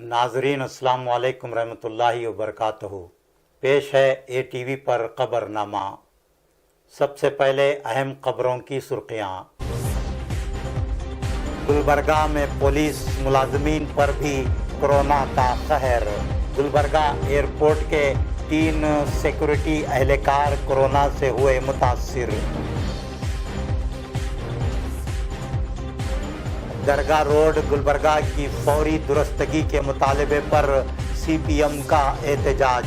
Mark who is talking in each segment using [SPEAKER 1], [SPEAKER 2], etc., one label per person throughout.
[SPEAKER 1] नाजरीन अस्सलाम वालेकुम रहमतुल्लाहि व बरकातहू। पेश है ATV पर खबरनामा। सबसे पहले अहम खबरों की सुर्खियाँ। गुलबर्गा में पुलिस मुलाजमीन पर भी कोरोना का कहर। गुलबर्गा एयरपोर्ट के 3 सिक्योरिटी एहलकार कोरोना से हुए मुतासिर। दरगाह रोड गुलबर्गा की फौरी दुरुस्तगी के मुतालबे पर CPM का एहतजाज।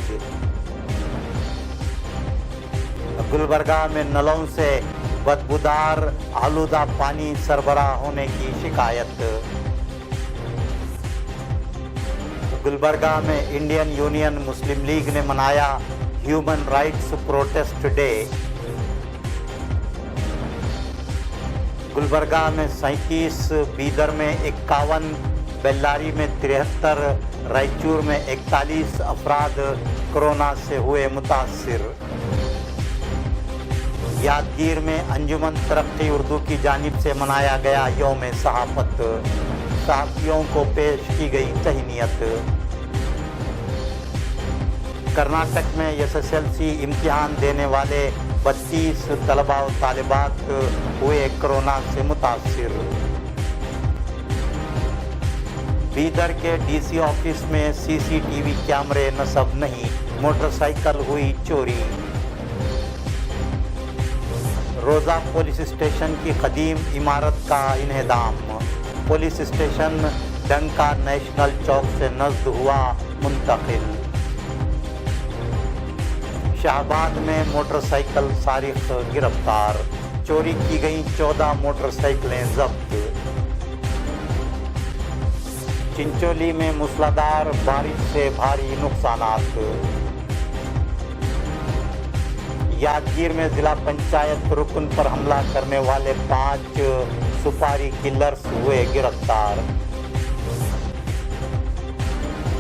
[SPEAKER 1] गुलबर्गा में नलों से बदबूदार आलूदा पानी सरबराह होने की शिकायत। गुलबर्गा में इंडियन यूनियन मुस्लिम लीग ने मनाया human rights protest day. Gulbarga में 37, बीदर में 51, बेल्लारी में 73, रायचूर में 41 अफराद कोरोना से हुए मुतासिर। यादगीर में अंजुमन तरक्की उर्दू की जानिब से मनाया गया यौम सहाफत। सहाफियों को पेश की गई तहनीयत। कर्नाटक में SSLC इम्तिहान देने वाले 32 तलबा और तालिबात हुए कोरोना से मुतासिर। बीदर के DC ऑफिस में CCTV कैमरे नस्ब नहीं, मोटरसाइकिल हुई चोरी। रोजा पुलिस स्टेशन की कदीम इमारत का इन्हदाम। पुलिस स्टेशन डंका नेशनल चौक से नज़द हुआ मुंतकिल। शाहबाद में मोटरसाइकिल सारिक गिरफ्तार। चोरी की गई 14 मोटरसाइकिलें जब्त। चिंचोली में मूसलाधार बारिश से भारी नुकसानात। यादगीर में जिला पंचायत रुकन पर हमला करने वाले 5 सुपारी किलर्स हुए गिरफ्तार।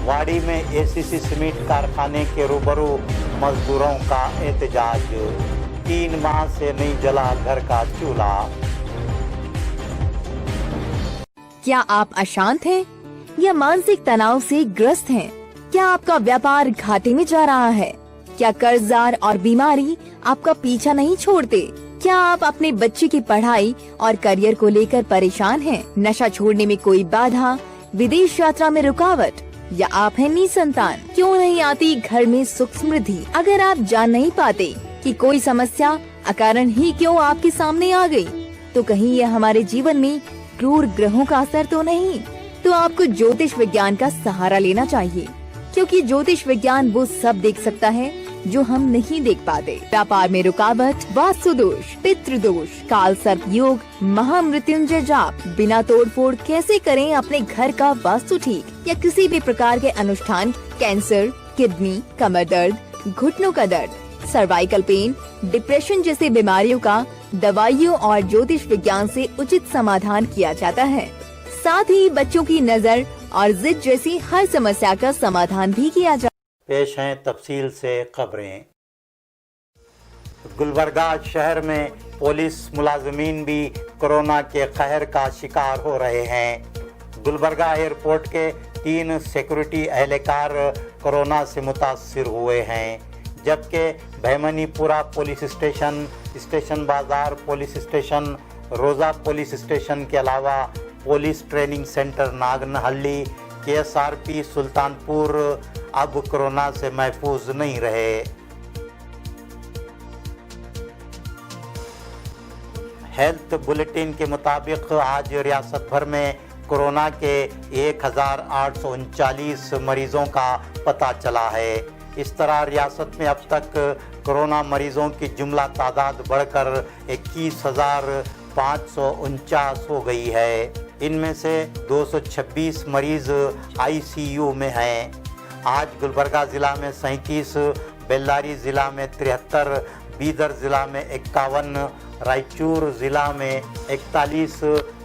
[SPEAKER 1] वाड़ी में ACC सीमेंट कारखाने के रूबरू मजदूरों का एहतजाज। 3 माह से नहीं जला घर का चूल्हा।
[SPEAKER 2] क्या आप अशांत हैं या मानसिक तनाव से ग्रस्त हैं? क्या आपका व्यापार घाटे में जा रहा है? क्या कर्जदार और बीमारी आपका पीछा नहीं छोड़ते? क्या आप अपने बच्चे की पढ़ाई और करियर को लेकर परेशान हैं? नशा छोड़ने में कोई बाधा, विदेश यात्रा में रुकावट, या आप हैं निसंतान? क्यों नहीं आती घर में सुख समृद्धि? अगर आप जान नहीं पाते कि कोई समस्या अकारण ही क्यों आपके सामने आ गई, तो कहीं यह हमारे जीवन में क्रूर ग्रहों का असर तो नहीं? तो आपको ज्योतिष विज्ञान का सहारा लेना चाहिए, क्योंकि ज्योतिष विज्ञान वो सब देख सकता है जो हम नहीं देख पाते। व्यापार में रुकावट, वास्तु दोष, पितृ दोष, काल सर्प योग, महामृत्युंजय जाप, बिना तोड़फोड़ कैसे करें अपने घर का वास्तु ठीक, या किसी भी प्रकार के अनुष्ठान, कैंसर, किडनी, कमर दर्द, घुटनों का दर्द, सर्वाइकल पेन, डिप्रेशन जैसे बीमारियों का दवाइयों और ज्योतिष विज्ञान से उचित समाधान किया जाता है। साथ ही बच्चों की नजर और जिद जैसी हर समस्या का समाधान भी किया जाता है।
[SPEAKER 1] पेश हैं तफसील से खबरें। गुलबर्गा शहर में पुलिस मुलाजमीन भी कोरोना के कहर का शिकार हो रहे हैं। गुलबर्गा एयरपोर्ट के 3 सिक्योरिटी एहलकार कोरोना से मुतासिर हुए हैं, जबकि भैमनीपुरा police station, station Bazaar police station, Roza police station के अलावा police training centre Nagnahalli, KSRP Sultanpur अब कोरोना से महफूज नहीं रहे। हेल्थ बुलेटिन के मुताबिक आज रियासत भर में कोरोना के 1839 मरीजों का पता चला है। इस तरह रियासत में अब तक कोरोना मरीजों की जुमला तादाद बढ़कर 21,549 हो गई है। इनमें से 226 मरीज ICU में हैं। आज गुलबर्गा ज़िला में 37, बेल्लारी ज़िला में 73, बीदर ज़िला में 51, रायचूर ज़िला में 41,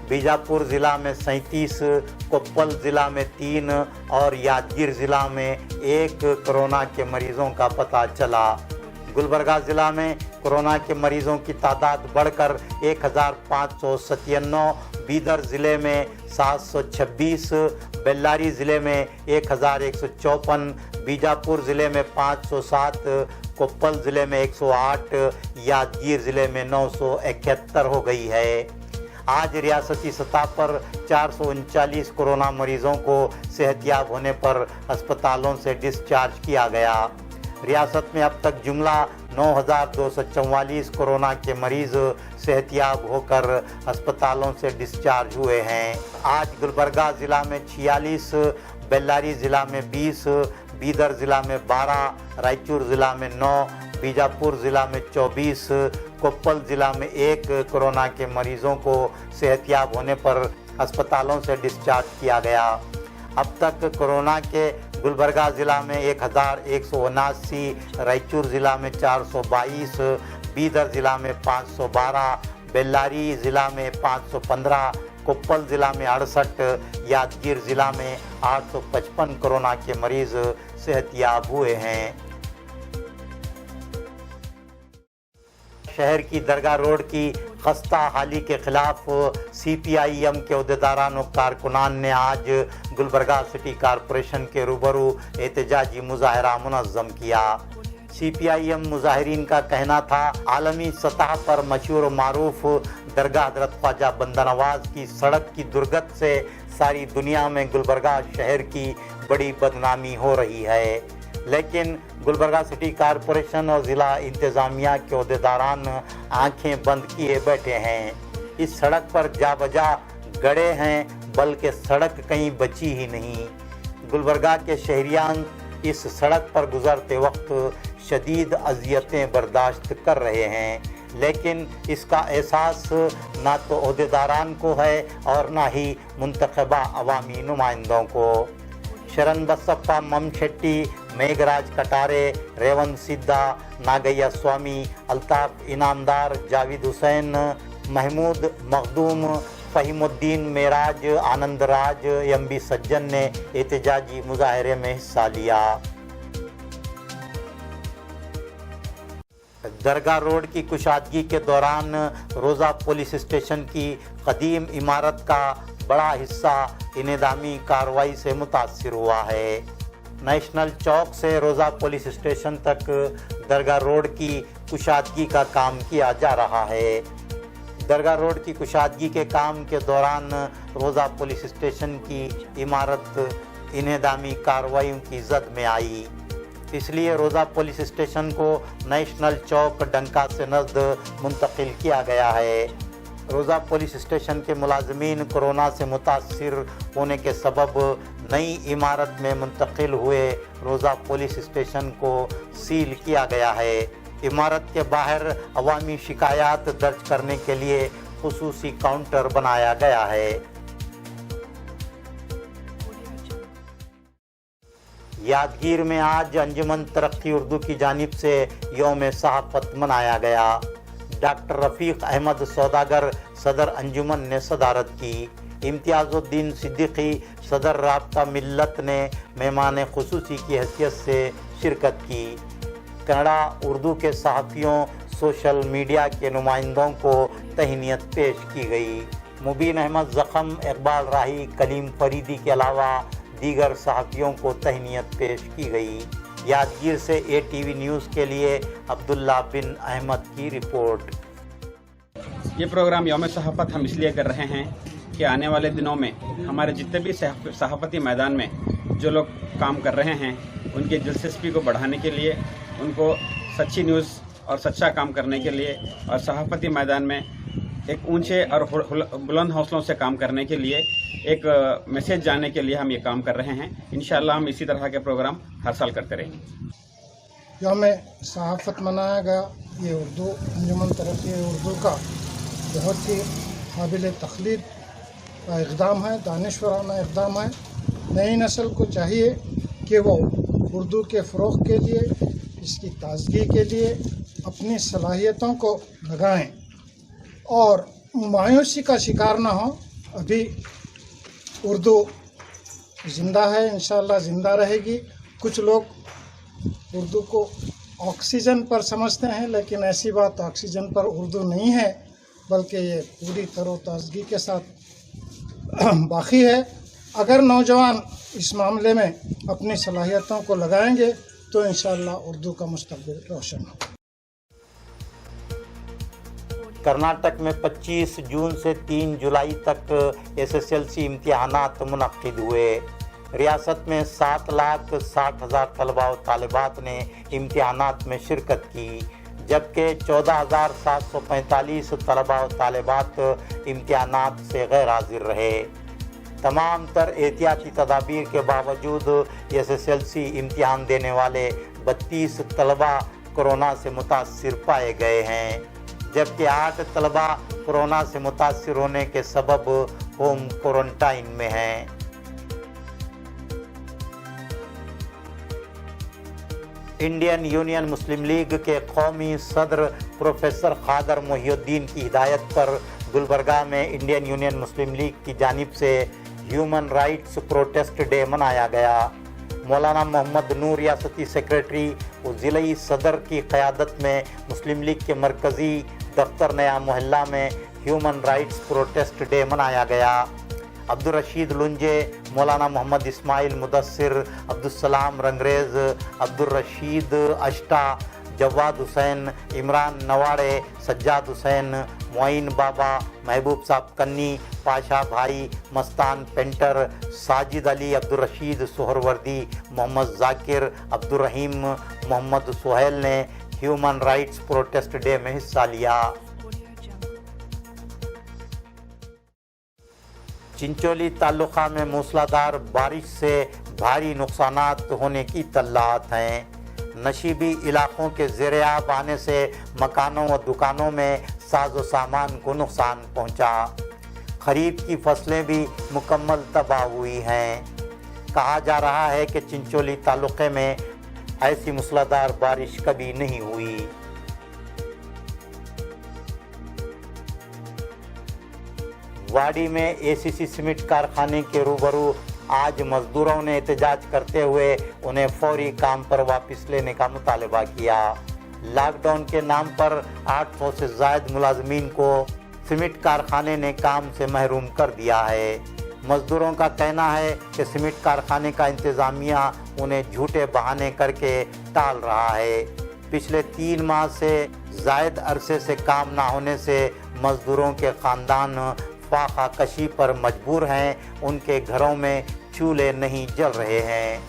[SPEAKER 1] बीजापुर ज़िला में 37, कोप्पल ज़िला में 3 और यादगीर ज़िला में 1 कोरोना के मरीजों का पता चला। गुलबर्गा ज़िला में कोरोना के मरीजों की तादाद बढ़कर 1597, बीदर ज़िले में 726, बेल्लारी ज़िले में 1154, बीजापुर ज़िले में 507, कोप्पल ज़िले में 108, यादगीर ज़िले में 971 हो गई है। आज रियासती सतह पर 439 कोरोना मरीजों को सेहतयाब होने पर अस्पतालों से डिस्चार्ज किया गया। रियासत में अब तक जुमला 9,244 कोरोना के मरीज सेहतयाब होकर अस्पतालों से डिस्चार्ज हुए हैं। आज गुलबर्गा ज़िला में 46, बेल्लारी ज़िला में 20, बीदर ज़िला में 12, रायचूर ज़िला में 9, बीजापुर ज़िला में 24, कोप्पल ज़िला में 1 कोरोना के मरीजों को सेहतयाब होने पर अस्पतालों से डिस्चार्ज किया गया। अब तक कोरोना के गुलबर्गा ज़िला में 1179, रायचूर ज़िला में 422, बीदर ज़िला में 512, बेल्लारी ज़िला में 515, कोप्पल ज़िला में 68, यादगीर ज़िला में 855 कोरोना के मरीज सेहतयाब हुए हैं। शहर की दरगाह रोड की खस्ता हाली के खिलाफ CPIM के अहदेदारान और कारकुनान ने आज गुलबर्गा सिटी कॉरपोरेशन के रूबरू एहतजाजी मुजाहरा मुनज़्ज़म किया। CPIM मुजाहिरीन का कहना था, आलमी सतह पर मशहूर मारूफ दरगाह हज़रत ख्वाजा बंदा नवाज की सड़क की दुर्गत से सारी दुनिया में गुलबर्गा शहर की बड़ी बदनामी हो रही है। लेकिन गुलबर्गा सिटी कॉरपोरेशन और ज़िला इंतज़ामिया के अहदेदारान आंखें बंद किए बैठे हैं। इस सड़क पर जा बजा गड़े हैं, बल्कि सड़क कहीं बची ही नहीं। गुलबर्गा के शहरियान इस सड़क पर गुजरते वक्त शदीद अज़ियतें बर्दाश्त कर रहे हैं, लेकिन इसका एहसास ना तो अहदेदारान को है और ना ही मुंतखबा अवामी नुमाइंदों को। शरण बसप्पा ममशेट्टी, मेघराज कटारे, रेवंत सिद्धा, नागैया स्वामी, अल्ताफ इनामदार, जावेद हुसैन, महमूद मखदूम, फ़हीमुद्दीन मेराज, आनंद राज, MB सज्जन ने एहतजाजी मुजाहरे में हिस्सा लिया। दरगाह रोड की कुशादगी के दौरान रोज़ा पुलिस स्टेशन की कदीम इमारत का बड़ा हिस्सा इंहदामी कार्रवाई से मुतासिर हुआ है। नेशनल चौक से रोज़ा पुलिस स्टेशन तक दरगाह रोड की कुशादगी का काम किया जा रहा है। दरगाह रोड की कुशादगी के काम के दौरान रोज़ा पुलिस स्टेशन की इमारत इंहदामी कार्रवाइयों की जद में आई, इसलिए रोज़ा पुलिस स्टेशन को नेशनल चौक डंका से नज़द मुंतकिल किया गया है। रोज़ा पुलिस स्टेशन के मुलाजमीन कोरोना से मुतासिर होने के सबब नई इमारत में मुंतकिल हुए रोज़ा पुलिस स्टेशन को सील किया गया है। इमारत के बाहर अवामी शिकायत दर्ज करने के लिए खुसूसी काउंटर बनाया गया है। यादगीर में आज अंजुमन तरक्की उर्दू की जानिब से यौम सहाफ़त मनाया गया। डॉक्टर रफ़ीक अहमद सौदागर सदर अंजुमन ने सदारत की। इम्तियाज़ुद्दीन सिद्दीकी सदर राब्ता मिल्लत ने मेहमान खुसूसी की हैसियत से शिरकत की। कन्नड़ा उर्दू के सहाफ़ियों, सोशल मीडिया के नुमाइंदों को तहनीत पेश की गई। मुबीन अहमद ज़ख़म, इकबाल राही, कलीम फरीदी के अलावा दीगर सहाफ़ियों को तहनीत पेश की गई। यादगीर से ATV न्यूज़ के लिए अब्दुल्ला बिन अहमद की रिपोर्ट।
[SPEAKER 3] ये प्रोग्राम यौम सहाफ़त हम इसलिए कर रहे हैं कि आने वाले दिनों में हमारे जितने भी सहाफ़ती मैदान में जो लोग काम कर रहे हैं, उनकी दिलचस्पी को बढ़ाने के लिए, उनको सच्ची न्यूज़ और सच्चा काम करने के लिए और सहाफ़ती मैदान में एक ऊंचे और बुलंद हौसलों से काम करने के लिए एक मैसेज जाने के लिए हम ये काम कर रहे हैं। इंशाअल्लाह हम इसी तरह के प्रोग्राम हर साल करते रहेंगे।
[SPEAKER 4] यौम सहाफ़त मनाया गया। ये उर्दू अंजुमन तरक्की उर्दू का बहुत ही काबिल तखलीद का इक़दाम है, दानिशवराना इक़दाम है। नई नस्ल को चाहिए कि वो उर्दू के फ़रोग़ के लिए, इसकी ताज़गी के लिए अपनी सलाहियतों को लगाएं और मायूसी का शिकार ना हो। अभी उर्दू ज़िंदा है, इंशाअल्लाह ज़िंदा रहेगी। कुछ लोग उर्दू को ऑक्सीजन पर समझते हैं, लेकिन ऐसी बात ऑक्सीजन पर उर्दू नहीं है, बल्कि ये पूरी तरोताज़गी के साथ बाकी है। अगर नौजवान इस मामले में अपनी सलाहियतों को लगाएंगे तो इंशाअल्लाह उर्दू का मुस्तक़बिल रोशन हो।
[SPEAKER 1] कर्नाटक में 25 जून से 3 जुलाई तक एसएसएलसी इम्तिहानात मुनक्किद हुए। रियासत में 7,60,000 तलबा और तालिबात ने इम्तिहानात में शिरकत की, जबकि 14,745 तलबा और तालिबात इम्तिहानात से गैर हाजिर रहे। तमाम तर एहतियाती तदाबीर के बावजूद एसएसएलसी इम्तिहान देने वाले 32 तलबा कोरोना से मुतासिर पाए गए हैं, जबकि 8 तलबा कोरोना से मुतासिर होने के सबब होम क्वारंटाइन में हैं। इंडियन यूनियन मुस्लिम लीग के कौमी सदर प्रोफेसर खादर मोहिउद्दीन की हिदायत पर गुलबर्गा में इंडियन यूनियन मुस्लिम लीग की जानिब से ह्यूमन राइट्स प्रोटेस्ट डे मनाया गया। मौलाना मोहम्मद नूर रियासती सेक्रेटरी और ज़िलाई सदर की क़यादत में मुस्लिम लीग के मरकज़ी दफ्तर नया मोहल्ला में ह्यूमन राइट्स प्रोटेस्ट डे मनाया गया। अब्दुल रशीद लुंजे, मौलाना मोहम्मद इस्माइल मुदस्सिर, अब्दुल सलाम रंगरेज़, अब्दुल रशीद अश्ता, जवाद हुसैन, इमरान नवाड़े, सज्जाद हुसैन, मोइन बाबा, महबूब साहब कन्नी, पाशा भाई, मस्तान पेंटर, साजिद अली, अब्दुल रशीद सोहरवर्दी, मोहम्मद जाकिर, अब्दुल रहीम, मोहम्मद सुहेल ने ह्यूमन राइट्स प्रोटेस्ट डे में हिस्सा लिया। चिंचोली तालुका में मूसलाधार बारिश से भारी नुकसानात होने की तल्लात हैं। नशीबी इलाकों के ज़ेर-ए-आब आने से मकानों व दुकानों में साजो सामान को नुकसान पहुंचा। खरीफ की फसलें भी मुकम्मल तबाह हुई हैं। कहा जा रहा है कि चिंचोली तालुके में ऐसी मूसलाधार बारिश कभी नहीं हुई। वाड़ी में एसीसी सीमेंट कारखाने के रूबरू आज मजदूरों ने एहतजाज करते हुए उन्हें फौरी काम पर वापस लेने का मुतालबा किया। लॉकडाउन के नाम पर 800 से ज़ायद मुलाजमीन को सीमेंट कारखाने ने काम से महरूम कर दिया है। मजदूरों का कहना है कि सीमेंट कारखाने का इंतज़ामिया उन्हें झूठे बहाने करके टाल रहा है। पिछले 3 माह से ज़ायद अरसे से काम ना होने से मजदूरों के ख़ानदान फाखा कशी पर मजबूर हैं। उनके घरों में चूल्हे नहीं जल रहे हैं।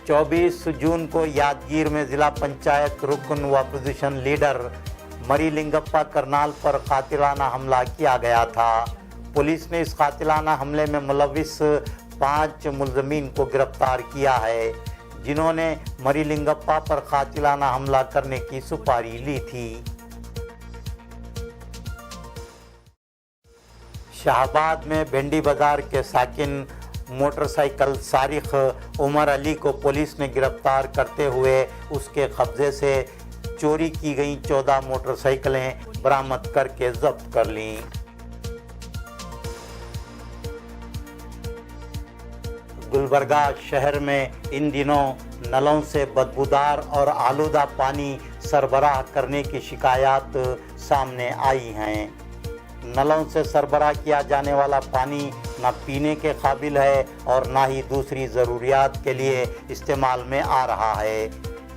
[SPEAKER 1] 24 जून को यादगीर में ज़िला पंचायत रुकन व अपोजिशन लीडर मरीलिंगप्पा करनाल पर कातिलाना हमला किया गया था। पुलिस ने इस कातिलाना हमले में मुलविस 5 मुलजमीन को गिरफ्तार किया है, जिन्होंने मरीलिंगप्पा पर कातिलाना हमला करने की सुपारी ली थी। शाहबाद में भिंडी बाजार के साकिन मोटरसाइकिल सारिख उमर अली को पुलिस ने गिरफ्तार करते हुए उसके कब्जे से चोरी की गई 14 मोटरसाइकिलें बरामद करके जब्त कर लीं। गुलबर्गा शहर में इन दिनों नलों से बदबूदार और आलूदा पानी सरबराह करने की शिकायत सामने आई हैं। नलों से सरबराह किया जाने वाला पानी न पीने के काबिल है और न ही दूसरी ज़रूरियात के लिए इस्तेमाल में आ रहा है।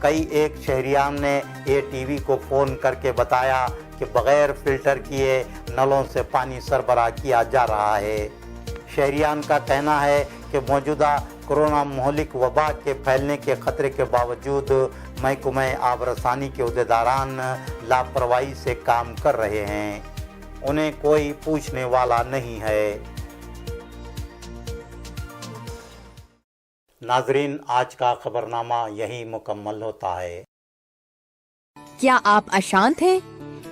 [SPEAKER 1] कई एक शहरियान ने ATV को फ़ोन करके बताया कि बग़ैर फ़िल्टर किए नलों से पानी सरबराह किया जा रहा है। शहरियान का कहना है कि मौजूदा कोरोना मोहलिक वबा के फैलने के ख़तरे के बावजूद महकमे आबरसानी के अहदेदारान लापरवाही से काम कर रहे हैं। उन्हें कोई पूछने वाला नहीं है। नाजरीन, आज का खबरनामा यही मुकम्मल होता है।
[SPEAKER 2] क्या आप अशांत हैं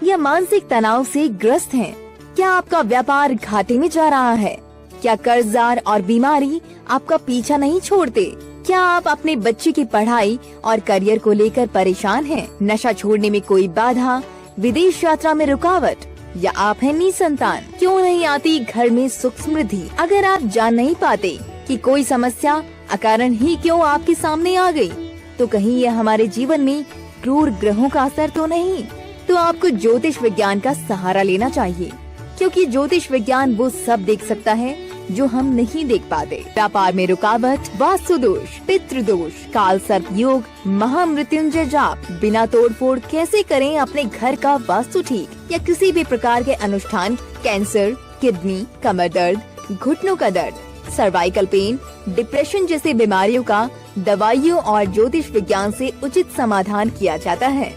[SPEAKER 2] या मानसिक तनाव से ग्रस्त हैं? क्या आपका व्यापार घाटे में जा रहा है? क्या कर्जदार और बीमारी आपका पीछा नहीं छोड़ते? क्या आप अपने बच्चे की पढ़ाई और करियर को लेकर परेशान हैं? नशा छोड़ने में कोई बाधा, विदेश यात्रा में रुकावट, या आप हैं निसंतान? क्यों नहीं आती घर में सुख समृद्धि? अगर आप जान नहीं पाते कि कोई समस्या अकारण ही क्यों आपके सामने आ गई? तो कहीं ये हमारे जीवन में क्रूर ग्रहों का असर तो नहीं? तो आपको ज्योतिष विज्ञान का सहारा लेना चाहिए, क्योंकि ज्योतिष विज्ञान वो सब देख सकता है जो हम नहीं देख पाते। व्यापार में रुकावट, वास्तु दोष, पितृ दोष, काल सर्प योग, महामृत्युंजय जाप, बिना तोड़फोड़ कैसे करें अपने घर का वास्तु ठीक, या किसी भी प्रकार के अनुष्ठान, कैंसर, किडनी, कमर दर्द, घुटनों का दर्द, सर्वाइकल पेन, डिप्रेशन जैसी बीमारियों का दवाइयों और ज्योतिष विज्ञान से उचित समाधान किया जाता है।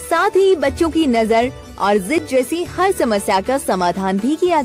[SPEAKER 2] साथ ही बच्चों की नजर और जिद जैसी हर समस्या का समाधान भी किया